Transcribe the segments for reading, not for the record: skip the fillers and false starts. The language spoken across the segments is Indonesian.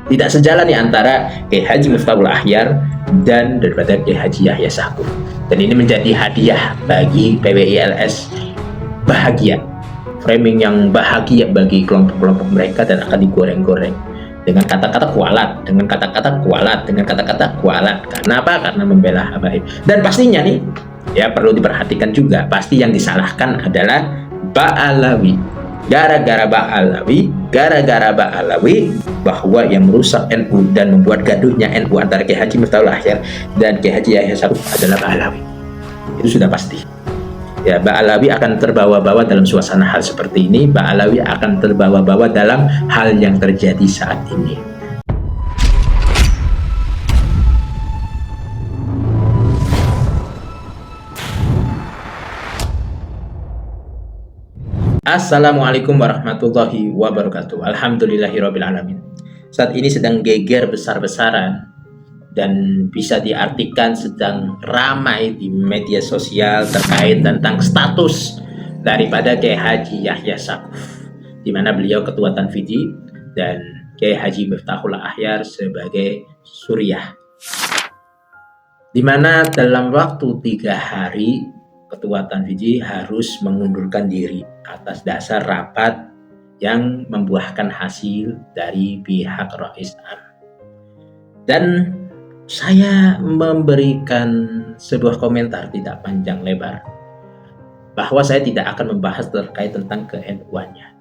Tidak sejalan nih antara Kiai Haji Miftahul Akhyar dan daripada Kiai Haji Yahya Stakuf. Dan ini menjadi hadiah bagi PWILS, bahagia, framing yang bahagia bagi kelompok-kelompok mereka, dan akan digoreng-goreng dengan kata-kata kualat, dengan kata-kata kualat, dengan kata-kata kualat. Karena apa? Karena membela habaib. Dan pastinya nih, ya perlu diperhatikan juga, pasti yang disalahkan adalah Ba'alawi. Gara-gara Ba'alawi bahwa yang merusak NU dan membuat gaduhnya NU antara Kiai Haji Miftahul Akhyar dan Kiai Haji Yahya Stakuf adalah Ba'alawi. Itu sudah pasti. Ya, Ba'alawi akan terbawa-bawa dalam suasana hal seperti ini. Ba'alawi akan terbawa-bawa dalam hal yang terjadi saat ini. Assalamualaikum warahmatullahi wabarakatuh. Alhamdulillahirrabbilalamin. Saat ini sedang geger besar-besaran dan bisa diartikan sedang ramai di media sosial terkait tentang status daripada Kiai Haji Yahya Stakuf, di mana beliau ketua Tanfidhi dan Kiai Haji Miftahul Akhyar sebagai Suriah, di mana dalam waktu 3 hari ketua Tanfidhi harus mengundurkan diri atas dasar rapat yang membuahkan hasil dari pihak Rais Am. Dan saya memberikan sebuah komentar tidak panjang lebar bahwa saya tidak akan membahas terkait tentang ke-NU-annya,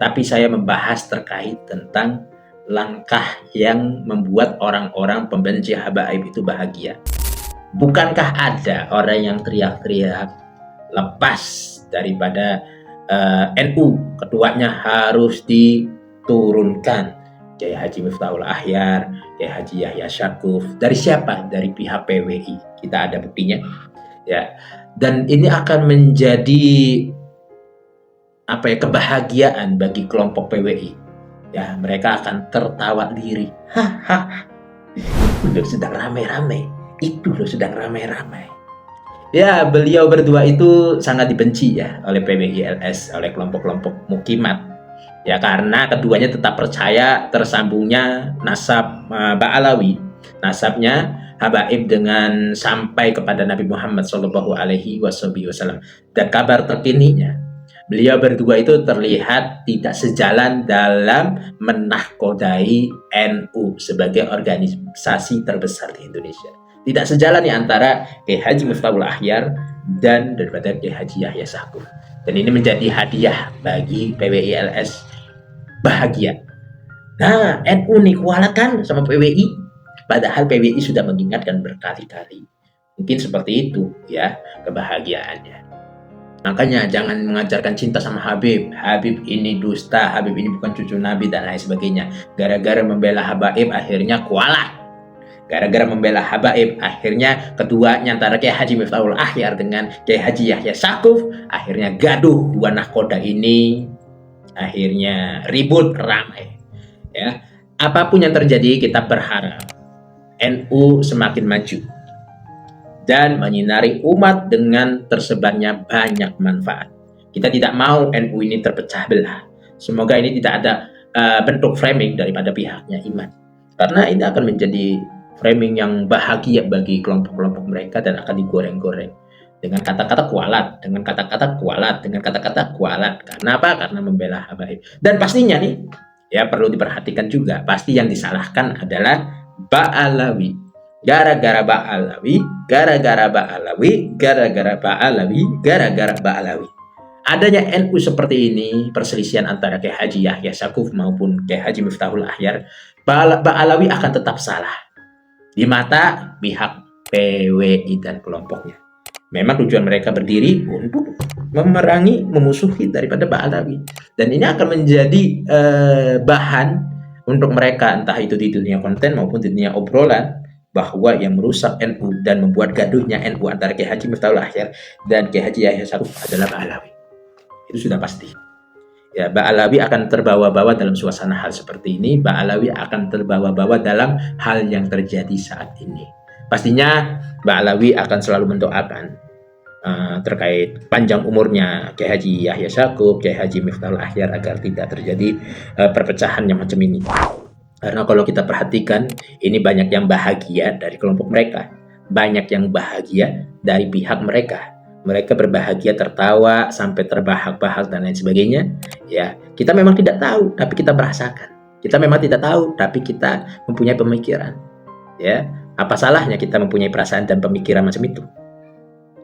tapi saya membahas terkait tentang langkah yang membuat orang-orang pembenci habaib itu bahagia. Bukankah ada orang yang teriak-teriak lepas daripada NU, ketuanya harus diturunkan, Kiai Haji Miftahul Akhyar, Kiai Haji Yahya Stakuf. Dari siapa? Dari pihak PWI. Kita ada buktinya. Ya. Dan ini akan menjadi kebahagiaan bagi kelompok PWI. Ya, mereka akan tertawa diri. Hahaha. Itu sedang ramai-ramai. Ya, beliau berdua itu sangat dibenci ya oleh PWILS, oleh kelompok-kelompok mukimat. Ya, karena keduanya tetap percaya tersambungnya nasab Ba'alawi, nasabnya habaib dengan sampai kepada Nabi Muhammad SAW. Dan kabar terkininya, beliau berdua itu terlihat tidak sejalan dalam menahkodai NU sebagai organisasi terbesar di Indonesia. Tidak sejalan nih antara Kiai Haji Miftahul Akhyar dan daripada Kiai Haji Yahya Stakuf. Dan ini menjadi hadiah bagi PWILS, bahagia. Nah, NU nih kualat kan sama PWI, padahal PWI sudah mengingatkan berkali-kali. Mungkin seperti itu ya kebahagiaannya. Makanya jangan mengajarkan cinta sama Habib. Habib ini dusta, Habib ini bukan cucu Nabi dan lain sebagainya. Gara-gara membela habaib akhirnya kualat. Gara-gara membela habaib akhirnya keduanya antara Kiai Haji Miftahul Akhyar dengan Kiai Haji Yahya Stakuf akhirnya gaduh. Dua nahkoda ini akhirnya ribut ramai. Ya, apapun yang terjadi kita berharap NU semakin maju dan menyinari umat dengan tersebarnya banyak manfaat. Kita tidak mau NU ini terpecah belah. Semoga ini tidak ada bentuk framing daripada pihaknya iman, karena ini akan menjadi framing yang bahagia bagi kelompok-kelompok mereka dan akan digoreng-goreng dengan kata-kata kualat, dengan kata-kata kualat, dengan kata-kata kualat. Karena apa? Karena membela habaib. Dan pastinya nih, ya perlu diperhatikan juga, pasti yang disalahkan adalah Ba'alawi. Gara-gara Ba'alawi. Adanya NU seperti ini, perselisihan antara Kiai Haji Yahya Stakuf maupun Kiai Haji Miftahul Akhyar, Ba'alawi akan tetap salah di mata pihak PWI dan kelompoknya. Memang tujuan mereka berdiri untuk memerangi, memusuhi daripada Ba'alawi. Dan ini akan menjadi bahan untuk mereka, entah itu di dunia konten maupun di dunia obrolan, bahwa yang merusak NU dan membuat gaduhnya NU antara Kiai Haji Miftahul Akhyar dan Kiai Haji Yahya Stakuf adalah Ba'alawi. Itu sudah pasti. Ya, Ba'alawi akan terbawa-bawa dalam suasana hal seperti ini. Ba'alawi akan terbawa-bawa dalam hal yang terjadi saat ini. Pastinya Ba'alawi akan selalu mendoakan terkait panjang umurnya Kiai Haji Yahya Stakuf, Kiai Haji Miftahul Akhyar, agar tidak terjadi perpecahan yang macam ini. Karena kalau kita perhatikan, ini banyak yang bahagia dari kelompok mereka, banyak yang bahagia dari pihak mereka. Mereka berbahagia, tertawa sampai terbahak-bahak dan lain sebagainya. Ya, kita memang tidak tahu, tapi kita merasakan. Kita memang tidak tahu, tapi kita mempunyai pemikiran. Ya, apa salahnya kita mempunyai perasaan dan pemikiran macam itu?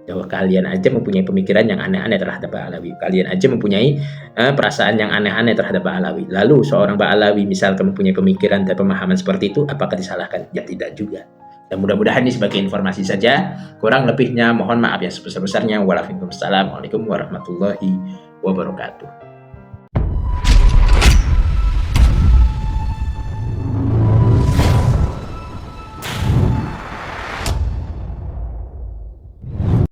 Bahwa kalian aja mempunyai pemikiran yang aneh-aneh terhadap Ba'alawi. Kalian aja mempunyai perasaan yang aneh-aneh terhadap Ba'alawi. Lalu seorang Ba'alawi misalkan mempunyai pemikiran dan pemahaman seperti itu, apakah disalahkan? Ya tidak juga. Dan mudah-mudahan ini sebagai informasi saja. Kurang lebihnya mohon maaf yang sebesar-besarnya. Waalaikumsalam warahmatullahi wabarakatuh.